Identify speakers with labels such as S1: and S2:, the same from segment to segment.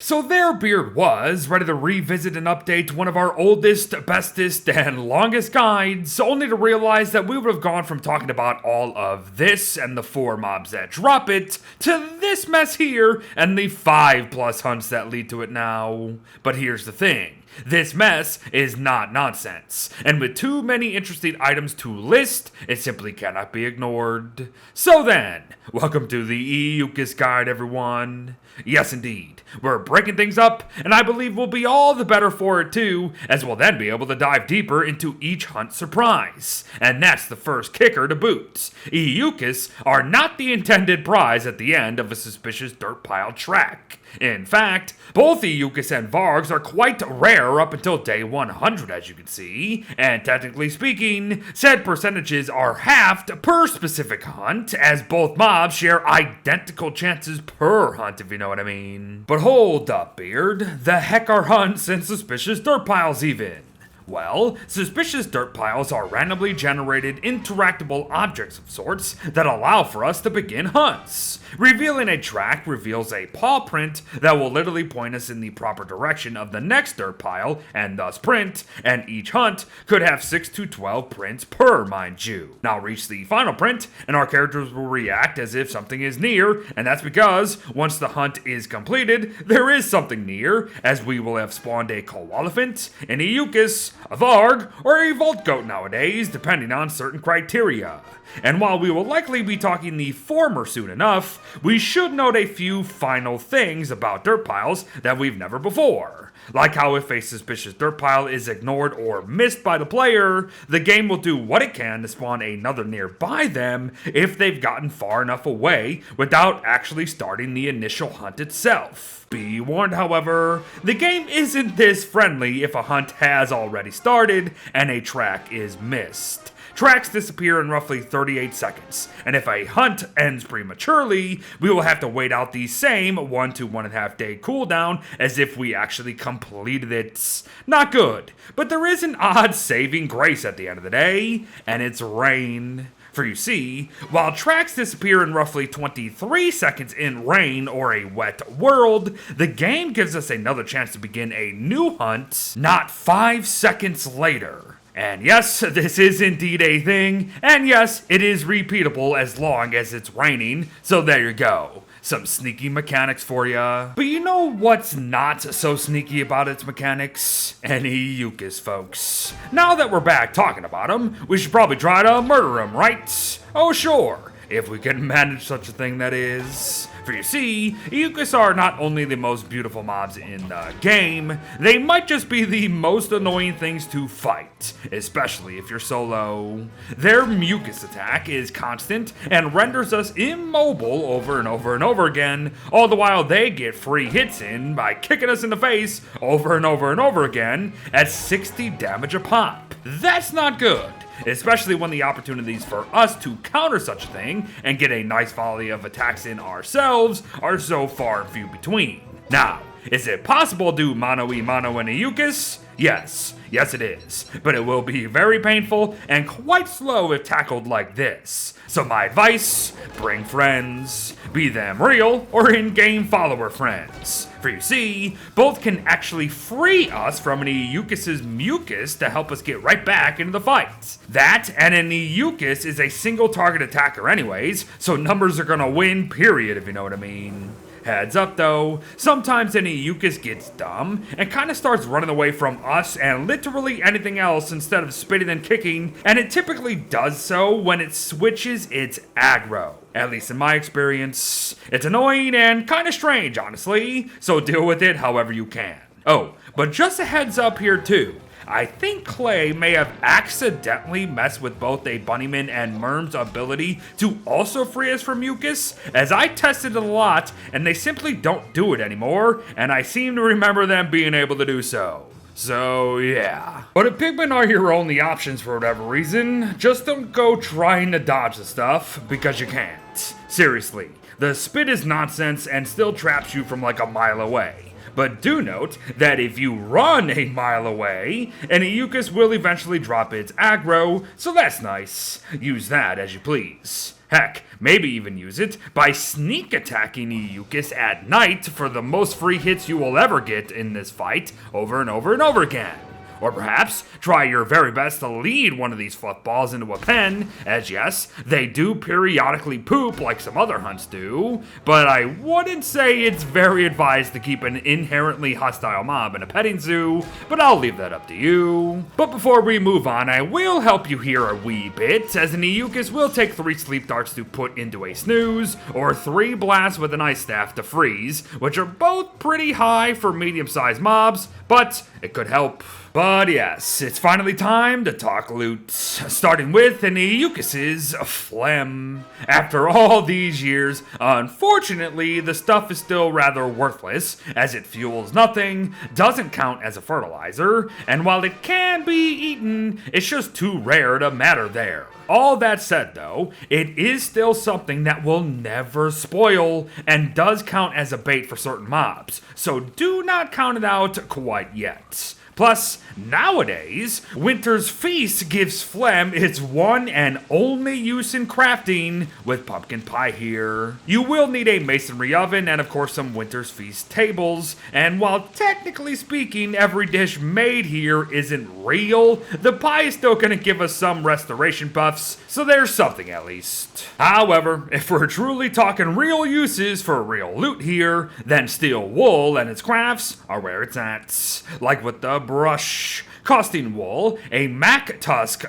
S1: So there Beard was, ready to revisit and update one of our oldest, bestest, and longest guides, only to realize that we would have gone from talking about all of this and the 4 mobs that drop it, to this mess here, and the 5+ hunts that lead to it now. But here's the thing. This mess is not nonsense, and with too many interesting items to list, it simply cannot be ignored. So then, welcome to the Eucas guide, everyone. Yes, indeed, we're breaking things up, and I believe we'll be all the better for it too, as we'll then be able to dive deeper into each hunt surprise. And that's the first kicker to boot. Eucas are not the intended prize at the end of a suspicious dirt pile track. In fact, both Eucas and Vargs are quite rare up until day 100, as you can see, and technically speaking, said percentages are halved per specific hunt, as both mobs share identical chances per hunt, if you know what I mean. But hold up, Beard, the heck are hunts and suspicious dirt piles even? Well, suspicious dirt piles are randomly generated interactable objects of sorts that allow for us to begin hunts. Revealing a track reveals a paw print that will literally point us in the proper direction of the next dirt pile, and thus print, and each hunt could have 6 to 12 prints per, mind you. Now reach the final print, and our characters will react as if something is near, and that's because, once the hunt is completed, there is something near, as we will have spawned a koalefant, an Eucas, a Varg, or a Vault Goat nowadays, depending on certain criteria. And while we will likely be talking the former soon enough, we should note a few final things about dirt piles that we've never before. Like how if a suspicious dirt pile is ignored or missed by the player, the game will do what it can to spawn another nearby them if they've gotten far enough away without actually starting the initial hunt itself. Be warned, however, the game isn't this friendly if a hunt has already started and a track is missed. Tracks disappear in roughly 38 seconds, and if a hunt ends prematurely, we will have to wait out the same 1 to 1.5 day cooldown as if we actually completed it. Not good, but there is an odd saving grace at the end of the day, and it's rain. For you see, while tracks disappear in roughly 23 seconds in rain or a wet world, the game gives us another chance to begin a new hunt not 5 seconds later. And yes, this is indeed a thing, and yes, it is repeatable as long as it's raining, so there you go. Some sneaky mechanics for ya. But you know what's not so sneaky about its mechanics? Any Eucas, folks. Now that we're back talking about them, we should probably try to murder them, right? Oh sure, if we can manage such a thing, that is. For you see, Eucas are not only the most beautiful mobs in the game, they might just be the most annoying things to fight, especially if you're solo. Their mucus attack is constant and renders us immobile over and over and over again, all the while they get free hits in by kicking us in the face over and over and over again at 60 damage a pop. That's not good. Especially when the opportunities for us to counter such a thing and get a nice volley of attacks in ourselves are so far and few between. Now, is it possible to do mano-y-mano in a Eucas? Yes it is, but it will be very painful and quite slow if tackled like this. So my advice, bring friends, be them real or in-game follower friends. For you see, both can actually free us from an Eucas' mucus to help us get right back into the fight. That and an Eucas is a single target attacker anyways, so numbers are gonna win, period, if you know what I mean. Heads up though, sometimes an Eucas gets dumb and kinda starts running away from us and literally anything else instead of spitting and kicking, and it typically does so when it switches its aggro. At least in my experience. It's annoying and kinda strange, honestly, so deal with it however you can. Oh, but just a heads up here too. I think Clay may have accidentally messed with both a Bunnyman and Merm's ability to also free us from mucus, as I tested it a lot and they simply don't do it anymore, and I seem to remember them being able to do so. So yeah. But if pigmen are your only options for whatever reason, just don't go trying to dodge the stuff, because you can't. Seriously, the spit is nonsense and still traps you from like a mile away. But do note that if you run a mile away, an Eucas will eventually drop its aggro, so that's nice. Use that as you please. Heck, maybe even use it by sneak attacking Eucas at night for the most free hits you will ever get in this fight over and over and over again. Or perhaps try your very best to lead one of these fluffballs into a pen, as yes, they do periodically poop like some other hunts do, but I wouldn't say it's very advised to keep an inherently hostile mob in a petting zoo, but I'll leave that up to you. But before we move on, I will help you here a wee bit, as an Eucas will take 3 sleep darts to put into a snooze, or 3 blasts with an ice staff to freeze, which are both pretty high for medium-sized mobs, but it could help. But yes, it's finally time to talk loot, starting with an Eucas's phlegm. After all these years, unfortunately, the stuff is still rather worthless, as it fuels nothing, doesn't count as a fertilizer, and while it can be eaten, it's just too rare to matter there. All that said though, it is still something that will never spoil, and does count as a bait for certain mobs, so do not count it out quite yet. Plus, nowadays, Winter's Feast gives phlegm its one and only use in crafting with pumpkin pie here. You will need a masonry oven and of course some Winter's Feast tables, and while technically speaking every dish made here isn't real, the pie is still gonna give us some restoration buffs, so there's something at least. However, if we're truly talking real uses for real loot here, then steel wool and its crafts are where it's at. Like with the brush, costing wool, a mac tusk,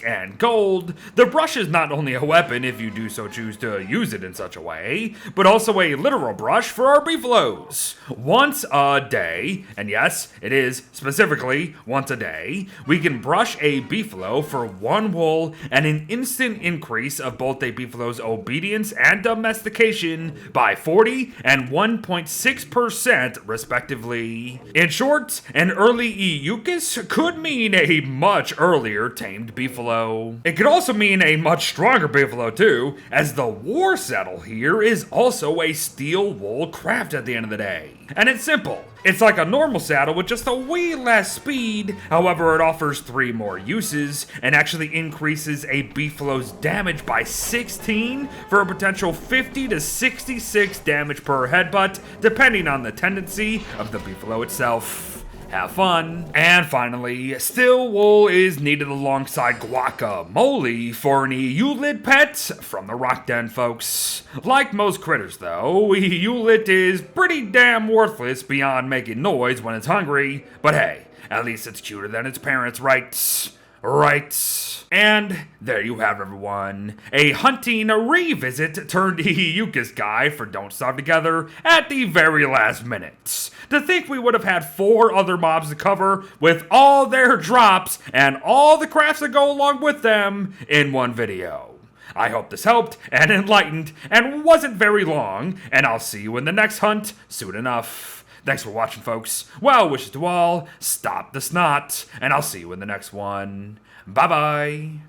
S1: and gold. The brush is not only a weapon if you do so choose to use it in such a way, but also a literal brush for our beefaloes. Once a day, and yes, it is specifically once a day, we can brush a beefalo for 1 wool and an instant increase of both a beefalo's obedience and domestication by 40 and 1.6% respectively. In short, an early Eucas could mean a much earlier tamed beefalo. It could also mean a much stronger beefalo too, as the war saddle here is also a steel wool craft at the end of the day. And it's simple. It's like a normal saddle with just a wee less speed, however it offers 3 more uses, and actually increases a beefalo's damage by 16 for a potential 50 to 66 damage per headbutt, depending on the tendency of the beefalo itself. Have fun. And finally, steel wool is needed alongside guacamole for an Eulid pet from the Rock Den, folks. Like most critters though, Eulid is pretty damn worthless beyond making noise when it's hungry, but hey, at least it's cuter than its parents, right? Right. And there you have everyone. A hunting revisit turned Eucas guy for Don't Starve Together at the very last minute. To think we would have had 4 other mobs to cover with all their drops and all the crafts that go along with them in one video. I hope this helped and enlightened and wasn't very long, and I'll see you in the next hunt soon enough. Thanks for watching, folks. Well wishes to all, stop the snot, and I'll see you in the next one. Bye-bye.